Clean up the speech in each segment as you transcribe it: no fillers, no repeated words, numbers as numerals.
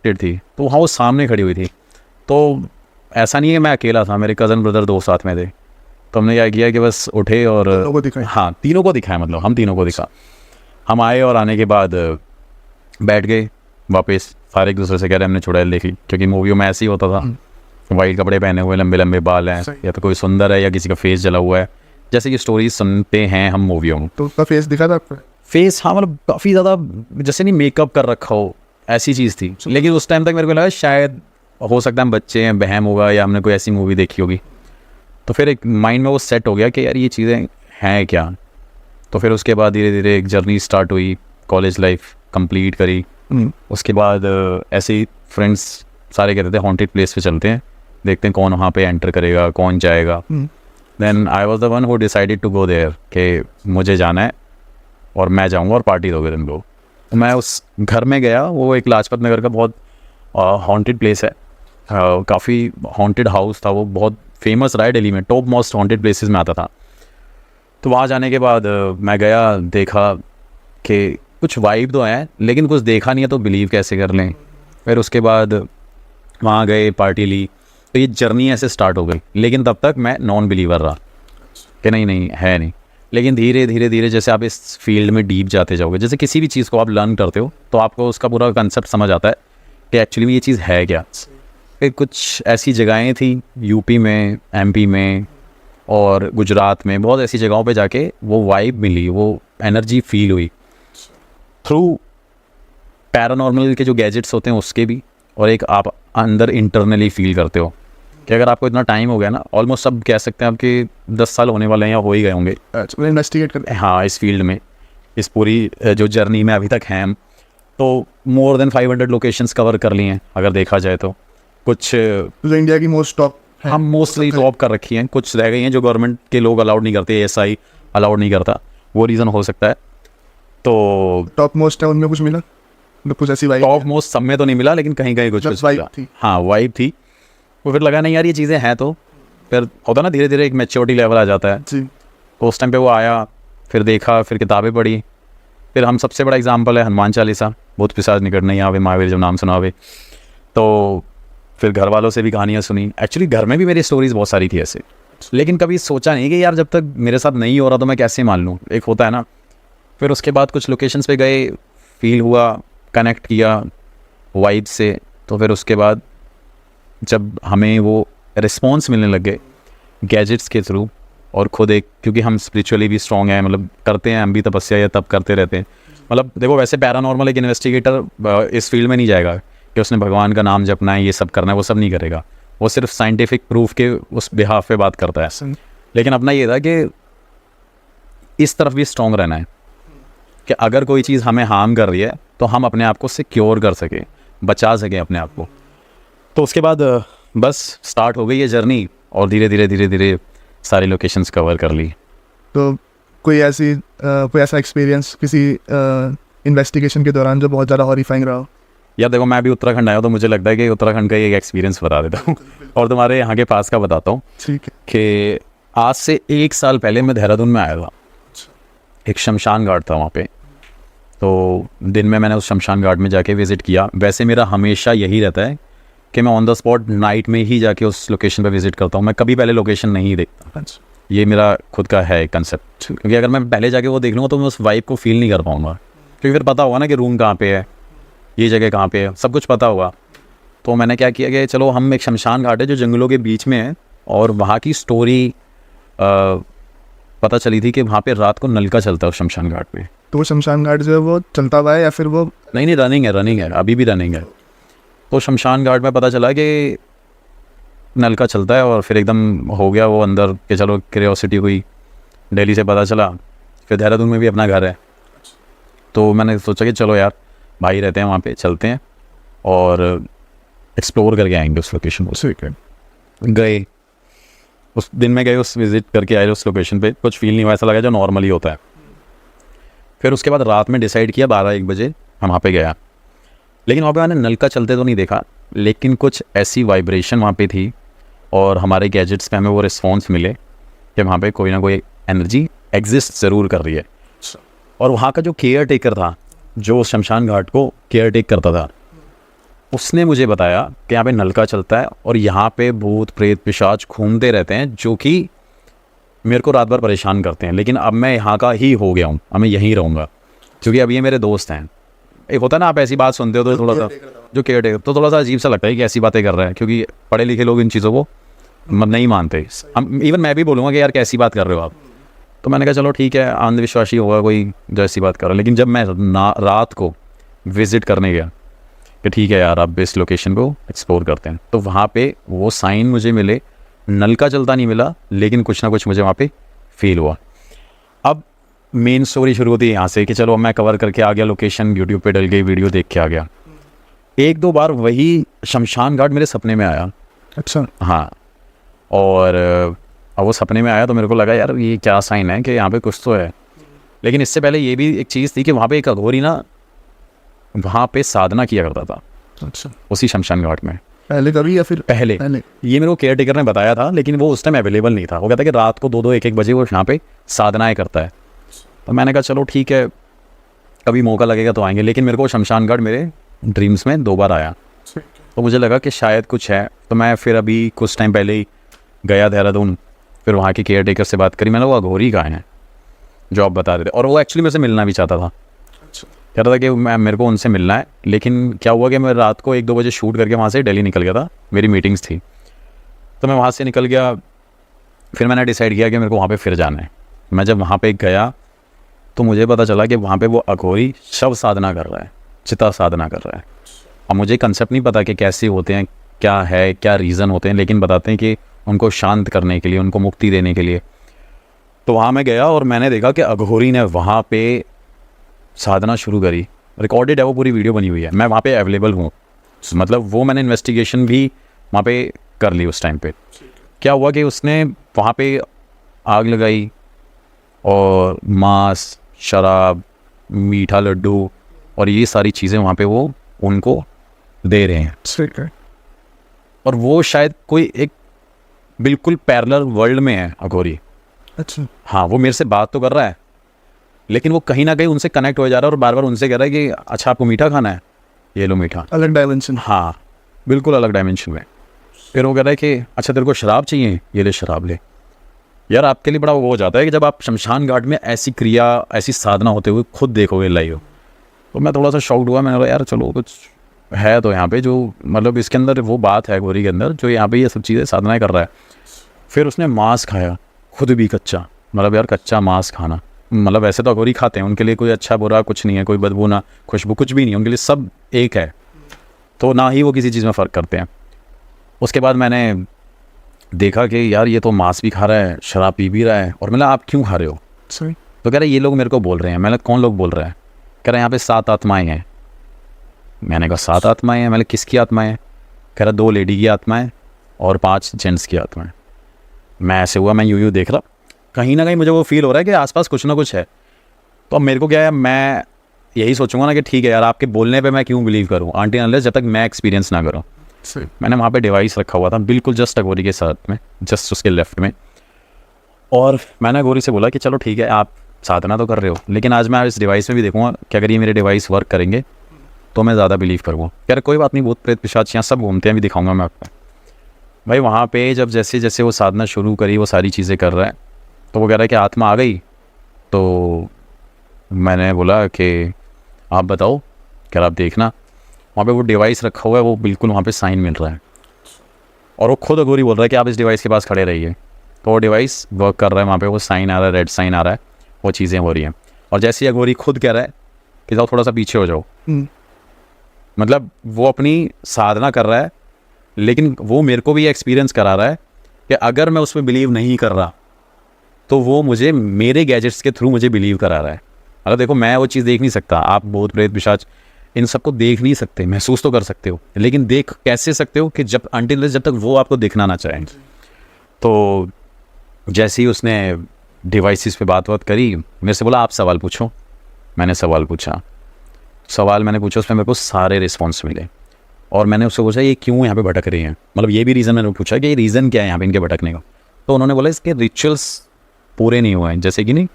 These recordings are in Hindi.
कनेक्टेड थी, तो वहाँ वो सामने खड़ी हुई थी। तो ऐसा नहीं है मैं अकेला था, मेरे कज़न ब्रदर 2 साथ में थे। तो हमने क्या किया कि बस उठे और हाँ तीनों को दिखाया, मतलब हम तीनों को दिखा। हम आए और आने के बाद बैठ गए वापस, सारे एक दूसरे से कह रहे हमने चुड़ैल देखी, क्योंकि मूवियों में ऐसे ही होता था, वाइट कपड़े पहने हुए, लंबे लंबे बाल हैं, या तो कोई सुंदर है या किसी का फेस जला हुआ है, जैसे कि स्टोरीज सुनते हैं हम मूवियों में। तो उसका फेस दिखा था आपको? फेस हाँ, मतलब काफ़ी ज़्यादा जैसे नहीं मेकअप कर रखा हो ऐसी चीज़ थी। लेकिन उस टाइम तक मेरे को लगा शायद हो सकता है हम बच्चे हैं, बहम होगा, या हमने कोई ऐसी मूवी देखी होगी। तो फिर एक माइंड में वो सेट हो गया कि यार ये चीज़ें हैं क्या। तो फिर उसके बाद धीरे धीरे एक जर्नी स्टार्ट हुई, कॉलेज लाइफ कंप्लीट करी। उसके बाद ऐसे ही फ्रेंड्स सारे कहते थे हॉन्टेड प्लेस पे चलते हैं, देखते हैं कौन वहाँ पे एंटर करेगा, कौन जाएगा। Then I was the one who decided to go there कि मुझे जाना है और मैं जाऊँगा और पार्टी दोगे तुम लोग। तो मैं उस घर में गया, वो एक लाजपत नगर का बहुत हॉन्टेड प्लेस है, काफ़ी हॉन्टेड हाउस था, वो बहुत फेमस रहा है दिल्ली में, टॉप मोस्ट हॉन्टेड प्लेसेस में आता था। तो वहाँ जाने के बाद मैं गया, देखा कि कुछ वाइब तो है लेकिन कुछ देखा नहीं है तो बिलीव कैसे कर लें। फिर उसके बाद वहाँ गए, पार्टी ली, तो ये जर्नी ऐसे स्टार्ट हो गई। लेकिन तब तक मैं नॉन बिलीवर रहा कि नहीं है नहीं। लेकिन धीरे धीरे धीरे जैसे आप इस फील्ड में डीप जाते जाओगे, जैसे किसी भी चीज़ को आप लर्न करते हो तो आपको उसका पूरा कंसेप्ट समझ आता है कि एक्चुअली में ये चीज़ है क्या। फिर कुछ ऐसी जगहें थी यूपी में, एमपी में और गुजरात में, बहुत ऐसी जगहों पे जाके वो वाइब मिली, वो एनर्जी फील हुई थ्रू पैरानॉर्मल के जो गैजेट्स होते हैं उसके भी, और एक आप अंदर इंटरनली फील करते हो कि अगर आपको इतना टाइम हो गया ना, ऑलमोस्ट सब कह सकते हैं आपके 10 साल होने वाले हैं या हो ही गए होंगे इन्वेस्टिगेट करते। हाँ, इस फील्ड में, इस पूरी जो जर्नी में अभी तक हैं हम, तो मोर देन 500 लोकेशंस कवर कर लिए हैं अगर देखा जाए तो। कुछ इंडिया की मोस्ट टॉप हम मोस्टली टॉप कर रखी हैं, कुछ रह गई हैं जो गवर्नमेंट के लोग अलाउड नहीं करते, एएसआई अलाउड नहीं करता, वो रीज़न हो सकता है। तो टॉप मोस्ट है उनमें कुछ मिला, कुछ ऐसी वाइब? टॉप मोस्ट सब में तो नहीं मिला, लेकिन कहीं कहीं कुछ वाइब थी। हाँ वाइब थी। वो फिर लगा नहीं यार ये चीज़ें हैं, तो फिर होता ना धीरे धीरे एक मैच्योरिटी लेवल आ जाता है जी। तो उस टाइम पे वो आया, फिर देखा, फिर किताबें पढ़ी। फिर हम सबसे बड़ा एग्जाम्पल है हनुमान चालीसा, भूत पिशाच निकट नहीं आवे, महावीर जब नाम सुनावे। तो फिर घर वालों से भी कहानियाँ सुनी। एक्चुअली घर में भी मेरी स्टोरीज बहुत सारी थी ऐसे, लेकिन कभी सोचा नहीं कि यार जब तक मेरे साथ नहीं हो रहा तो मैं कैसे मान लूँ, एक होता है ना। फिर उसके बाद कुछ लोकेशंस पे गए, फील हुआ, कनेक्ट किया वाइब से। तो फिर उसके बाद जब हमें वो रिस्पॉन्स मिलने लग गए गैजेट्स के थ्रू, और खुद एक, क्योंकि हम स्पिरिचुअली भी स्ट्रॉन्ग हैं, मतलब करते हैं हम भी तपस्या या तप करते रहते हैं। मतलब देखो वैसे पैरानॉर्मल एक इन्वेस्टिगेटर इस फील्ड में नहीं जाएगा कि उसने भगवान का नाम जपना है, ये सब करना है, वो सब नहीं करेगा। वो सिर्फ साइंटिफिक प्रूफ के उस बिहाफ पे बात करता है। लेकिन अपना ये था कि इस तरफ भी स्ट्रॉन्ग रहना है कि अगर कोई चीज़ हमें हार्म कर रही है तो हम अपने आप को सिक्योर कर सकें, बचा सकें अपने आप को। तो उसके बाद बस स्टार्ट हो गई ये जर्नी, और धीरे धीरे धीरे धीरे सारी लोकेशंस कवर कर ली। तो कोई ऐसा एक्सपीरियंस किसी इन्वेस्टिगेशन के दौरान जो बहुत ज़्यादा हॉरिफाइंग रहा हो? यार देखो, मैं भी उत्तराखंड आया हूँ तो मुझे लगता है कि उत्तराखंड का एक एक्सपीरियंस बता देता हूँ और तुम्हारे यहाँ के पास का बताता हूँ। ठीक है। कि आज से 1 साल पहले मैं देहरादून में आया था, एक शमशान घाट था वहाँ पे। तो दिन में मैंने उस शमशान घाट में जाके विज़िट किया। वैसे मेरा हमेशा यही रहता है कि मैं ऑन द स्पॉट नाइट में ही जाके उस लोकेशन पे विज़िट करता हूँ, मैं कभी पहले लोकेशन नहीं देखता। ये मेरा खुद का है कंसेप्ट, क्योंकि अगर मैं पहले जाके वो देख लूँगा तो मैं उस वाइब को फील नहीं कर पाऊँगा, क्योंकि फिर पता होगा ना कि रूम कहाँ पे है, ये जगह कहाँ पे है, सब कुछ पता होगा। तो मैंने क्या किया कि चलो हम एक शमशान घाट है जो जंगलों के बीच में है, और वहाँ की स्टोरी पता चली थी कि वहाँ पे रात को नलका चलता है उस शमशान घाट पे। तो वो शमशान घाट जो है वो चलता हुआ है या फिर वो? नहीं, रनिंग है, अभी भी रनिंग है। तो शमशान घाट में पता चला कि नलका चलता है, और फिर एकदम हो गया वो अंदर कि चलो क्यूरियोसिटी हुई, दिल्ली से पता चला, फिर देहरादून में भी अपना घर है। तो मैंने सोचा कि चलो यार भाई रहते हैं वहाँ पे, चलते हैं और एक्सप्लोर करके आएंगे उस लोकेशन को। गए, उस दिन में गए, उस विज़िट करके आए उस लोकेशन पे। कुछ फील नहीं हुआ, ऐसा लगा जो नॉर्मली होता है। फिर उसके बाद रात में डिसाइड किया 12-1 बजे हम वहाँ पे गया, लेकिन वहाँ पे मैंने नलका चलते तो नहीं देखा, लेकिन कुछ ऐसी वाइब्रेशन वहाँ पे थी और हमारे गैजेट्स पे हमें वो रिस्पॉन्स मिले कि वहाँ पे कोई ना कोई एनर्जी एग्जिस्ट ज़रूर कर रही है। और वहाँ का जो केयर टेकर था, जो शमशान घाट को केयर टेक करता था, उसने मुझे बताया कि यहाँ पे नलका चलता है और यहाँ पे भूत प्रेत पिशाच घूमते रहते हैं जो कि मेरे को रात भर परेशान करते हैं, लेकिन अब मैं यहाँ का ही हो गया हूँ, अब मैं यहीं रहूँगा क्योंकि अब ये मेरे दोस्त हैं। एक होता है ना, आप ऐसी बात सुनते हो तो थोड़ा सा जो केयर टेकर, तो थोड़ा सा अजीब सा लगता है कि ऐसी बातें कर रहे हैं, क्योंकि पढ़े लिखे लोग इन चीज़ों को नहीं मानते। इवन मैं भी बोलूँगा कि यार कैसी बात कर रहे हो आप। तो मैंने कहा चलो ठीक है, अंधविश्वासी होगा कोई जो ऐसी बात कर रहा है। लेकिन जब मैं रात को विज़िट करने गया कि ठीक है यार अब इस लोकेशन को एक्सप्लोर करते हैं, तो वहाँ पे वो साइन मुझे मिले, नलका चलता नहीं मिला, लेकिन कुछ ना कुछ मुझे वहाँ पे फील हुआ। अब मेन स्टोरी शुरू होती है यहाँ से कि चलो मैं कवर करके आ गया लोकेशन, यूट्यूब पे डल गई, वीडियो देख के आ गया। एक दो बार वही शमशान घाट मेरे सपने में आया। अच्छा। हाँ, और अब वो सपने में आया तो मेरे को लगा यार ये क्या साइन है कि यहाँ पे कुछ तो है। लेकिन इससे पहले ये भी एक चीज़ थी कि वहाँ पे एक अघोरी ना वहाँ पे साधना किया करता था। अच्छा। उसी शमशान घाट में पहले कभी या फिर पहले ये मेरे को केयर टेकर ने बताया था, लेकिन वो उस टाइम अवेलेबल नहीं था। वो कहता है कि रात को 2-2 1-1 बजे वो यहाँ पे साधनाएं करता है। तो मैंने कहा चलो ठीक है, कभी मौका लगेगा तो आएंगे। लेकिन मेरे को शमशान घाट मेरे ड्रीम्स में 2 बार आया, तो मुझे लगा कि शायद कुछ है। तो मैं फिर अभी कुछ टाइम पहले ही गया देहरादून, फिर वहाँ के केयर टेकर से बात करी। मैंने वो अघोरी कहाँ हैं जो आप बता रहे थे, और वो एक्चुअली मेरे से मिलना भी चाहता था। कह रहा था कि मेरे को उनसे मिलना है। लेकिन क्या हुआ कि मैं रात को 1-2 बजे शूट करके वहाँ से दिल्ली निकल गया था, मेरी मीटिंग्स थी। तो मैं वहाँ से निकल गया, फिर मैंने डिसाइड किया कि मेरे को वहाँ पे फिर जाना है। मैं जब वहाँ पे गया तो मुझे पता चला कि वहाँ पे वो अघोरी शव साधना कर रहा है, चिता साधना कर रहा है। अब मुझे कंसेप्ट नहीं पता कि कैसे होते हैं, क्या है, क्या रीज़न होते हैं, लेकिन बताते हैं कि उनको शांत करने के लिए, उनको मुक्ति देने के लिए। तो वहाँ मैं गया और मैंने देखा कि अघोरी ने वहाँ पे साधना शुरू करी। रिकॉर्डेड है, वो पूरी वीडियो बनी हुई है, मैं वहाँ पे अवेलेबल हूँ। मतलब वो मैंने इन्वेस्टिगेशन भी वहाँ पे कर ली उस टाइम पे। क्या हुआ कि उसने वहाँ पे आग लगाई और मांस, शराब, मीठा लड्डू और ये सारी चीज़ें वहाँ पे वो उनको दे रहे हैं। ठीक है। और वो शायद कोई एक बिल्कुल पैरेलल वर्ल्ड में है अघोरी। अच्छा। हाँ, वो मेरे से बात तो कर रहा है, लेकिन वो कहीं ना कहीं उनसे कनेक्ट हो जा रहा है और बार बार उनसे कह रहा है कि अच्छा आपको मीठा खाना है, ये लो मीठा। अलग डायमेंशन। हाँ, बिल्कुल अलग डायमेंशन में। फिर वो कह रहा है कि अच्छा तेरे को शराब चाहिए, ये ले शराब ले। यार आपके लिए बड़ा वो हो जाता है कि जब आप शमशान घाट में ऐसी क्रिया, ऐसी साधना होते हुए खुद देखोगे लाइव। तो मैं थोड़ा सा शॉक्ड हुआ। मैंने कहा यार चलो कुछ है तो यहाँ पे, जो मतलब इसके अंदर वो बात है अघोरी के अंदर, जो यहाँ पे ये सब चीज़ें साधनाएं कर रहा है। फिर उसने मांस खाया, खुद भी कच्चा। मतलब यार कच्चा मांस खाना, मतलब वैसे तो अघोरी खाते हैं, उनके लिए कोई अच्छा बुरा कुछ नहीं है, कोई बदबू ना खुशबू कुछ भी नहीं है, उनके लिए सब एक है। तो ना ही वो किसी चीज़ में फ़र्क करते हैं। उसके बाद मैंने देखा कि यार ये तो मांस भी खा रहा है, शराब पी भी रहा है। और मैंने आप क्यों खा रहे हो? सही। तो कह रहे ये लोग मेरे को बोल रहे हैं। मैंने कौन लोग बोल रहे हैं? कह रहे यहाँ पे 7 आत्माएं हैं। मैंने कहा 7 आत्माएं हैं? मैंने किसकी आत्माएं? कह रहा 2 लेडी की आत्माएं और 5 जेंट्स की आत्माएं। मैं ऐसे हुआ, मैं यूँ देख रहा, कहीं ना कहीं मुझे वो फील हो रहा है कि आसपास कुछ ना कुछ है। तो अब मेरे को क्या है, मैं यही सोचूंगा ना कि ठीक है यार आपके बोलने पे मैं क्यों बिलीव करूँ, आंटी अनलेस जब तक मैं एक्सपीरियंस ना करूँ। मैंने वहाँ पे डिवाइस रखा हुआ था बिल्कुल जस्ट अघोरी के साथ में, जस्ट उसके लेफ्ट में। और मैंने अघोरी से बोला कि चलो ठीक है आप साधना तो कर रहे हो, लेकिन आज मैं इस डिवाइस में भी देखूँगा कि अगर ये मेरे डिवाइस वर्क करेंगे तो मैं ज़्यादा बिलीव करूँगा। यार कोई बात नहीं, भूत प्रेत पिशाच यहाँ सब घूमते हैं, भी दिखाऊंगा मैं आपको। भाई वहाँ पे जब जैसे जैसे वो साधना शुरू करी, वो सारी चीज़ें कर रहा है, तो वो कह रहा है कि आत्मा आ गई। तो मैंने बोला कि आप बताओ। कह रहा आप देखना, वहाँ पे वो डिवाइस रखा हुआ है, वो बिल्कुल वहाँ पे साइन मिल रहा है। और वो खुद अघोरी बोल रहा है कि आप इस डिवाइस के पास खड़े रहिए। तो वो डिवाइस वर्क कर रहा है, वहाँ पे वो साइन आ रहा है, रेड साइन आ रहा है, वो चीज़ें हो रही हैं। और जैसे ही अघोरी खुद कह रहा है कि जाओ थोड़ा सा पीछे हो जाओ, मतलब वो अपनी साधना कर रहा है, लेकिन वो मेरे को भी एक्सपीरियंस करा रहा है कि अगर मैं उसमें बिलीव नहीं कर रहा तो वो मुझे मेरे गैजेट्स के थ्रू मुझे बिलीव करा रहा है। अगर देखो मैं वो चीज़ देख नहीं सकता, आप भूत प्रेत पिशाच इन सबको देख नहीं सकते, महसूस तो कर सकते हो, लेकिन देख कैसे सकते हो कि जब अनटिल जब तक वो आपको दिखना ना चाहें। तो जैसे ही उसने डिवाइसेस पे बात करी, मेरे से बोला आप सवाल पूछो। मैंने सवाल पूछा, मैंने पूछा, उसमें मेरे को सारे रिस्पॉन्स मिले। और मैंने उससे पूछा ये क्यों यहाँ पे भटक रही हैं, मतलब ये भी रीज़न मैंने पूछा कि ये रीज़न क्या है यहाँ पे इनके भटकने का। तो उन्होंने बोला इसके रिचुअल्स पूरे नहीं हुए हैं, जैसे कि नहीं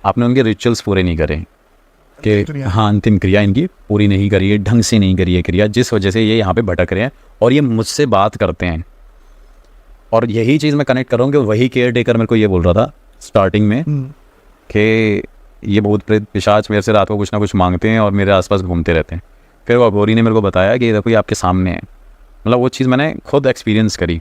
आपने उनके रिचुअल्स पूरे नहीं करे। कि हाँ अंतिम क्रिया इनकी पूरी नहीं करी है, ढंग से नहीं करी है क्रिया, जिस वजह से ये यहाँ पे भटक रहे हैं और ये मुझसे बात करते हैं। और यही चीज़ मैं कनेक्ट कर रहा हूँ कि वही केयर टेकर मेरे को ये बोल रहा था स्टार्टिंग में कि ये भूत प्रेत पिशाच मेरे से रात को कुछ ना कुछ मांगते हैं और मेरे आसपास घूमते रहते हैं। फिर वो अघोरी ने मेरे को बताया कि देखो ये आपके सामने है। मतलब वो चीज़ मैंने खुद एक्सपीरियंस करी